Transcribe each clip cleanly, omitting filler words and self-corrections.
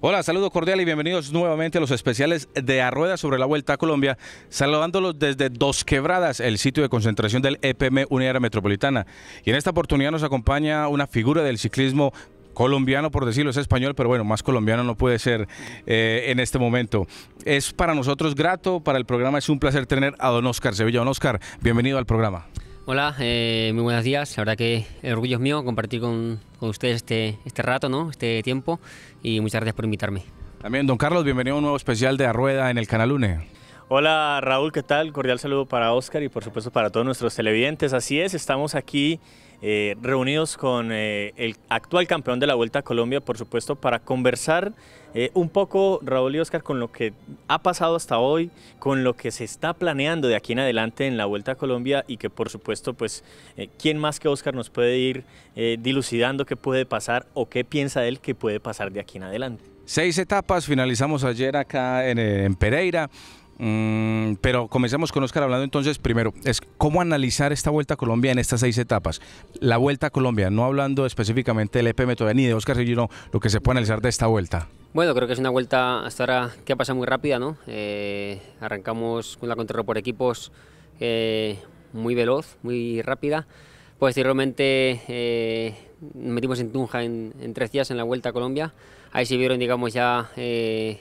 Hola, saludo cordial y bienvenidos nuevamente a los especiales de A Rueda sobre la Vuelta a Colombia, saludándolos desde Dos Quebradas, el sitio de concentración del EPM Unidad Metropolitana. Y en esta oportunidad nos acompaña una figura del ciclismo colombiano, por decirlo, es español, pero bueno, más colombiano no puede ser en este momento. Es para nosotros grato, para el programa es un placer tener a don Óscar Sevilla. Don Óscar, bienvenido al programa. Hola, muy buenos días. La verdad que el orgullo es mío compartir con ustedes este rato, ¿no? Este tiempo, y muchas gracias por invitarme. También, don Carlos, bienvenido a un nuevo especial de A Rueda en el Canal UNE. Hola Raúl, ¿qué tal? Cordial saludo para Óscar y por supuesto para todos nuestros televidentes. Así es, estamos aquí reunidos con el actual campeón de la Vuelta a Colombia, por supuesto, para conversar un poco, Raúl y Óscar, con lo que ha pasado hasta hoy, con lo que se está planeando de aquí en adelante en la Vuelta a Colombia y que por supuesto, pues, ¿quién más que Óscar nos puede ir dilucidando qué puede pasar o qué piensa él que puede pasar de aquí en adelante? 6 etapas, finalizamos ayer acá en Pereira. Pero comencemos con Óscar hablando entonces, primero, es cómo analizar esta Vuelta a Colombia en estas 6 etapas. La Vuelta a Colombia, no hablando específicamente del EPM todavía ni de Óscar Sevilla, lo que se puede analizar de esta vuelta. Bueno, creo que es una vuelta hasta ahora que ha pasado muy rápida, ¿no? Arrancamos con la contrarreloj por equipos muy veloz, muy rápida. Posteriormente metimos en Tunja en 3 días en la Vuelta a Colombia. Ahí se vieron, digamos, ya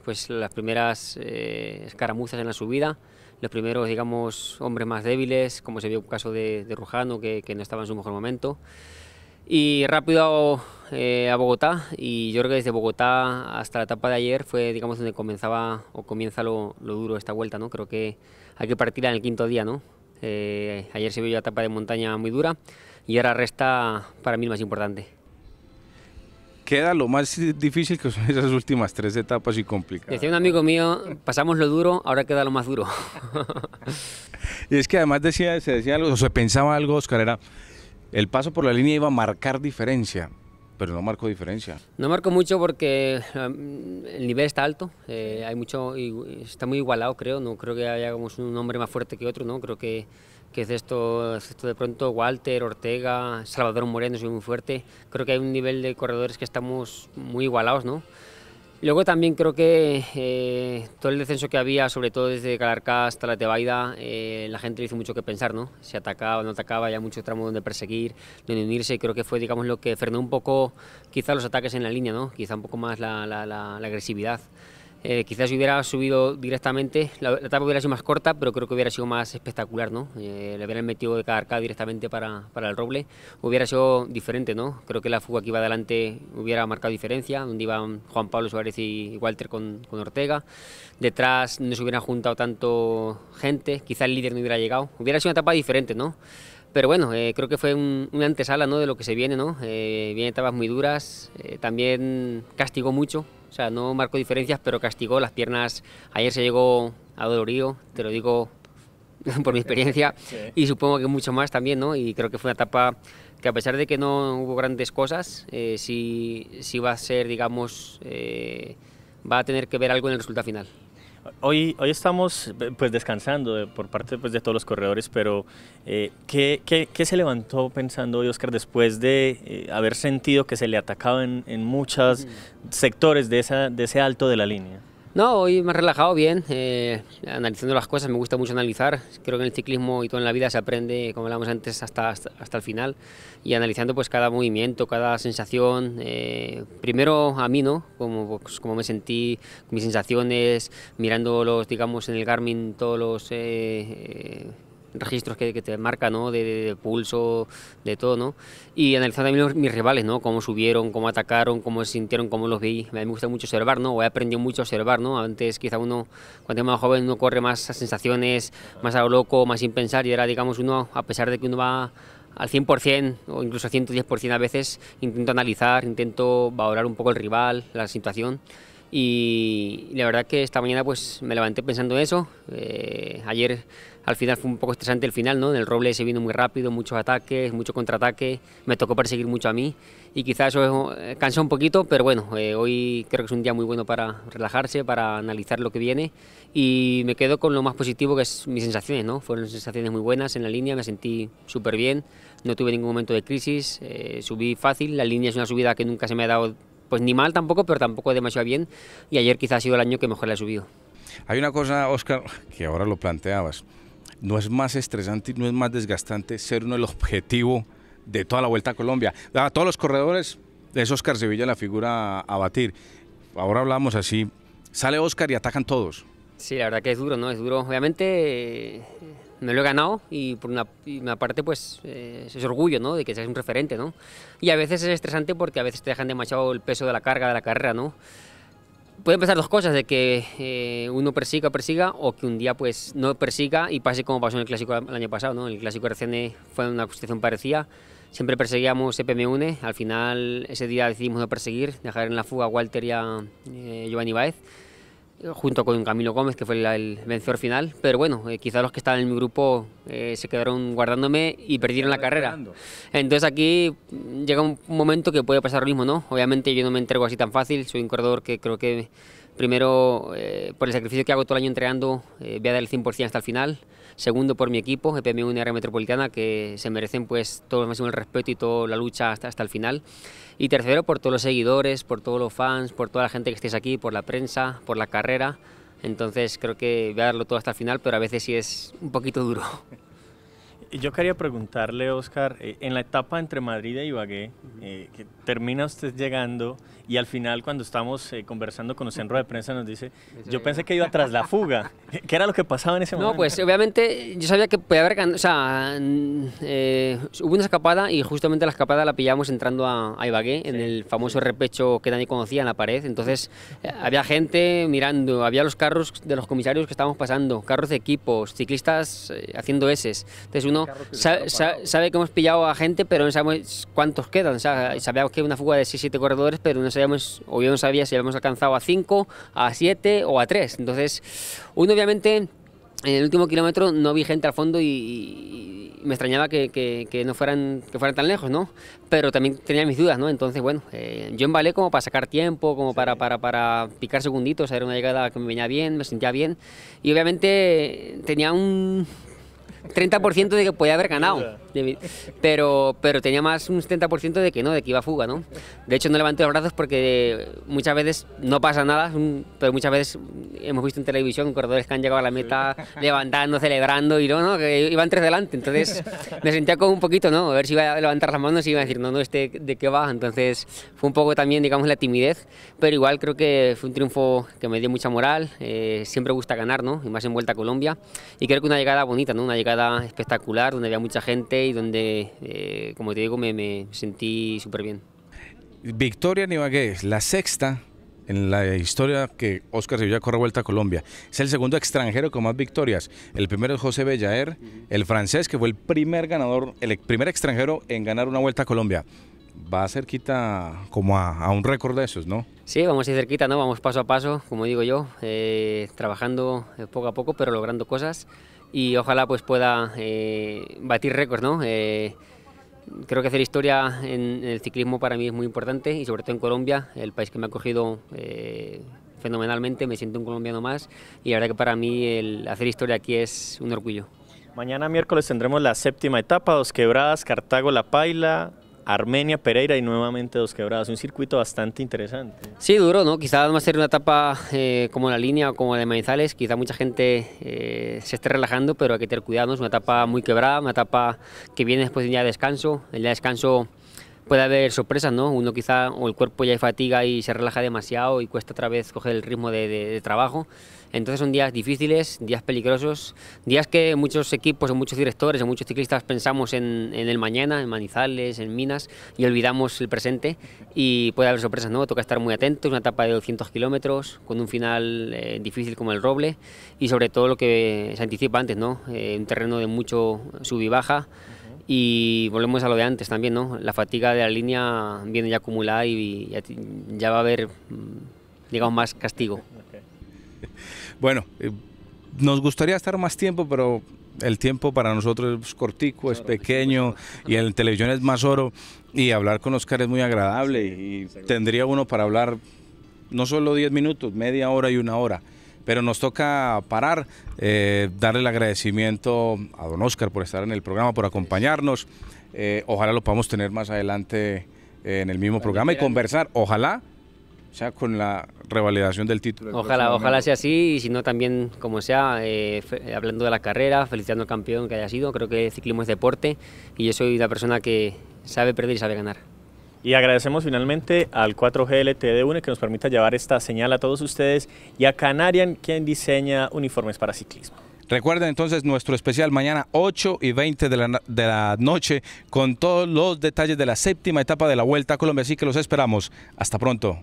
pues las primeras escaramuzas en la subida, los primeros, digamos, hombres más débiles, como se vio el caso de Rujano, que no estaba en su mejor momento. Y rápido a Bogotá, y yo creo que desde Bogotá hasta la etapa de ayer fue, digamos, donde comenzaba o comienza lo duro de esta vuelta, ¿no? Creo que hay que partir en el 5.º día, ¿no? Ayer se vio la etapa de montaña muy dura y ahora resta para mí lo más importante. Queda lo más difícil, que son esas últimas 3 etapas y complicadas. Decía un amigo mío, pasamos lo duro, ahora queda lo más duro. Y es que además se decía algo, o se pensaba algo, Óscar, era el paso por la línea iba a marcar diferencia, pero no marcó diferencia. No marcó mucho porque el nivel está alto, hay mucho, está muy igualado, creo. No creo que haya como un hombre más fuerte que otro, ¿no? Creo que es esto de pronto Walter, Ortega, Salvador Moreno es muy fuerte. Creo que hay un nivel de corredores que estamos muy igualados, ¿no? Luego también creo que todo el descenso que había, sobre todo desde Calarcá hasta la Tebaida, la gente le hizo mucho que pensar, ¿no? Si atacaba o no atacaba, había mucho tramo donde perseguir, donde unirse, y creo que fue, digamos, lo que frenó un poco quizá los ataques en la línea, ¿no? Quizá un poco más la agresividad. Quizás si hubiera subido directamente, la etapa hubiera sido más corta, pero creo que hubiera sido más espectacular, ¿no? Le hubieran metido de Calarcá directamente para el Roble, hubiera sido diferente, ¿no? Creo que la fuga que iba adelante hubiera marcado diferencia, donde iban Juan Pablo Suárez y Walter con Ortega. Detrás no se hubieran juntado tanto gente, quizás el líder no hubiera llegado, hubiera sido una etapa diferente, ¿no? Pero bueno, creo que fue una antesala, ¿no?, de lo que se viene, ¿no? Vienen etapas muy duras, también castigó mucho. O sea, no marcó diferencias, pero castigó las piernas. Ayer se llegó a dolorido, te lo digo por mi experiencia, sí. Y supongo que mucho más también, ¿no? Y creo que fue una etapa que, a pesar de que no hubo grandes cosas, sí va a ser, digamos, va a tener que ver algo en el resultado final. Hoy estamos pues descansando por parte pues de todos los corredores, pero ¿qué se levantó pensando hoy, Óscar, después de haber sentido que se le atacaba en muchos sectores de ese alto de la línea? No, hoy me he relajado bien, analizando las cosas. Me gusta mucho analizar. Creo que en el ciclismo y todo en la vida se aprende, como hablábamos antes, hasta el final, y analizando pues cada movimiento, cada sensación, primero a mí, ¿no? Como me sentí, mis sensaciones, mirando digamos, en el Garmin todos los registros que te marca, ¿no? De pulso, de todo, ¿no? Y analizando también mis rivales, ¿no? Cómo subieron, cómo atacaron, cómo se sintieron, cómo los vi. A mí me gusta mucho observar, ¿no? O he aprendido mucho a observar, ¿no? Antes quizá uno, cuando es más joven, uno corre más a sensaciones, más a lo loco, más sin pensar, y ahora, digamos, uno, a pesar de que uno va al 100% o incluso al 110% a veces, intento analizar, intento valorar un poco el rival, la situación. Y la verdad que esta mañana pues me levanté pensando en eso. Ayer al final fue un poco estresante el final, ¿no? En el Roble se vino muy rápido, muchos ataques, mucho contraataque, me tocó perseguir mucho a mí y quizás eso cansa un poquito, pero bueno, hoy creo que es un día muy bueno para relajarse, para analizar lo que viene, y me quedo con lo más positivo, que es mis sensaciones, ¿no? Fueron sensaciones muy buenas en la línea, me sentí súper bien, no tuve ningún momento de crisis, subí fácil, la línea es una subida que nunca se me ha dado pues ni mal tampoco, pero tampoco demasiado bien, y ayer quizás ha sido el año que mejor le ha subido. Hay una cosa, Óscar, que ahora lo planteabas, ¿no es más estresante y no es más desgastante ser uno el objetivo de toda la Vuelta a Colombia? A todos los corredores es Óscar Sevilla la figura a batir. Ahora hablamos así, sale Óscar y atacan todos. Sí, la verdad que es duro, ¿no? Es duro. Obviamente me lo he ganado y por una parte pues es orgullo, ¿no? De que seas un referente, ¿no? Y a veces es estresante porque a veces te dejan demasiado el peso de la carga de la carrera, ¿no? Pueden pasar dos cosas, de que uno persiga o que un día pues no persiga y pase como pasó en el Clásico el año pasado, ¿no? El Clásico RCN fue una situación parecida, siempre perseguíamos EPM UNE, al final ese día decidimos no perseguir, dejar en la fuga a Walter y a Giovanni Báez, junto con Camilo Gómez, que fue el vencedor final, pero bueno, quizás los que estaban en mi grupo se quedaron guardándome y perdieron la carrera. Entonces aquí llega un momento que puede pasar lo mismo, ¿no? Obviamente yo no me entrego así tan fácil, soy un corredor que creo que primero, por el sacrificio que hago todo el año entrenando, voy a dar el 100% hasta el final. Segundo, por mi equipo, EPM UNE Área Metropolitana, que se merecen pues todo el máximo el respeto y toda la lucha hasta el final. Y tercero, por todos los seguidores, por todos los fans, por toda la gente que estéis aquí, por la prensa, por la carrera. Entonces creo que voy a darlo todo hasta el final, pero a veces sí es un poquito duro. Yo quería preguntarle, Óscar, en la etapa entre Madrid e Ibagué, que termina usted llegando y al final cuando estamos conversando con usted en rueda de prensa nos dice, yo pensé que iba tras la fuga. ¿Qué era lo que pasaba en ese momento? No, pues obviamente yo sabía que podía haber ganado, o sea, hubo una escapada y justamente la escapada la pillamos entrando a Ibagué, en el famoso repecho que nadie conocía en la pared. Entonces había gente mirando, había los carros de los comisarios que estábamos pasando, carros de equipos, ciclistas haciendo S's. Entonces uno sabe que hemos pillado a gente, pero no sabemos cuántos quedan. O sea, sabíamos que hay una fuga de 6-7 corredores, pero no sabíamos, o yo no sabía si habíamos alcanzado a 5, a 7 o a 3. Entonces, uno obviamente en el último kilómetro no vi gente al fondo y me extrañaba que no fueran tan lejos, ¿no? Pero también tenía mis dudas, ¿no? Entonces, bueno, yo embalé como para sacar tiempo, como para picar segunditos. Era una llegada que me venía bien, me sentía bien y obviamente tenía un 30% de que podía haber ganado, pero tenía más un 70% de que no, de que iba a fuga, ¿no? De hecho no levanté los brazos porque muchas veces no pasa nada, pero muchas veces hemos visto en televisión corredores que han llegado a la meta levantando, celebrando y no, que iban 3 delante, entonces me sentía como un poquito, ¿no? A ver si iba a levantar las manos y iba a decir, no, ¿de qué va? Entonces fue un poco también, digamos, la timidez, pero igual creo que fue un triunfo que me dio mucha moral, siempre gusta ganar, ¿no? Y más en Vuelta a Colombia, y creo que una llegada bonita, ¿no? Una llegada espectacular, donde había mucha gente y donde, como te digo, me sentí súper bien. Victoria en Ibagué, la sexta en la historia que Óscar Sevilla corre Vuelta a Colombia. Es el segundo extranjero con más victorias. El primero es José Bellaer, el francés, que fue el primer ganador, el primer extranjero en ganar una Vuelta a Colombia. Va cerquita como a un récord de esos, ¿no? Sí, vamos a ir cerquita, ¿no? Vamos paso a paso, como digo yo, trabajando poco a poco, pero logrando cosas. Y ojalá pues pueda batir récords, ¿no? Creo que hacer historia en el ciclismo para mí es muy importante y sobre todo en Colombia, el país que me ha acogido fenomenalmente, me siento un colombiano más y la verdad que para mí el hacer historia aquí es un orgullo. Mañana miércoles tendremos la séptima etapa, Dos Quebradas, Cartago, La Paila, Armenia, Pereira y nuevamente Dos Quebradas, un circuito bastante interesante. Sí, duro, ¿no? Quizás va a ser una etapa como la línea o como la de Manizales, quizá mucha gente se esté relajando, pero hay que tener cuidado, ¿no? Es una etapa muy quebrada, una etapa que viene después de un día de descanso. El día de descanso puede haber sorpresas, ¿no? Uno quizá, o el cuerpo ya fatiga y se relaja demasiado y cuesta otra vez coger el ritmo de trabajo. Entonces son días difíciles, días peligrosos, días que muchos equipos, o muchos directores, o muchos ciclistas pensamos en el mañana, en Manizales, en Minas, y olvidamos el presente y puede haber sorpresas, ¿no? Toca estar muy atentos, una etapa de 200 kilómetros, con un final difícil como el Roble, y sobre todo lo que se anticipa antes, ¿no? Un terreno de mucho sub y baja, y volvemos a lo de antes también, ¿no? La fatiga de la línea viene ya acumulada y ya va a haber, digamos, más castigo. Bueno, nos gustaría estar más tiempo, pero el tiempo para nosotros es cortico, es pequeño y en televisión es más oro y hablar con Óscar es muy agradable y tendría uno para hablar no solo 10 minutos, media hora y una hora, pero nos toca parar, darle el agradecimiento a don Óscar por estar en el programa, por acompañarnos, ojalá lo podamos tener más adelante en el mismo programa y conversar, ojalá sea con la revalidación del título. Ojalá sea así, y si no también, como sea, hablando de la carrera, felicitando al campeón que haya sido. Creo que el ciclismo es deporte y yo soy la persona que sabe perder y sabe ganar. Y agradecemos finalmente al 4G LTD UNE que nos permita llevar esta señal a todos ustedes, y a Canarian, quien diseña uniformes para ciclismo. Recuerden entonces nuestro especial mañana 8:20 de la noche con todos los detalles de la 7ª etapa de la Vuelta a Colombia, así que los esperamos. Hasta pronto.